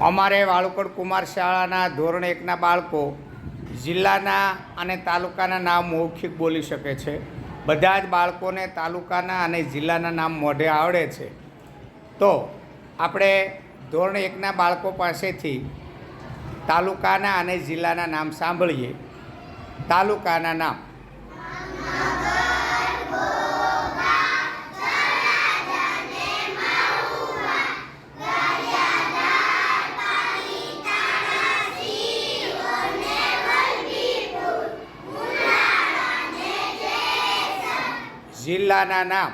અમારે વાળુકડ કુમાર શાળાના ધોરણ 1ના બાળકો જિલ્લાના અને તાલુકાના નામ મૌખિક બોલી શકે છે. બધા જ બાળકોને તાલુકાના અને જિલ્લાના નામ મોઢે આવડે છે. તો આપણે ધોરણ 1ના બાળકો પાસેથી તાલુકાના અને જિલ્લાના નામ સાંભળીએ. તાલુકાના નામ: જિલ્લાના નામ: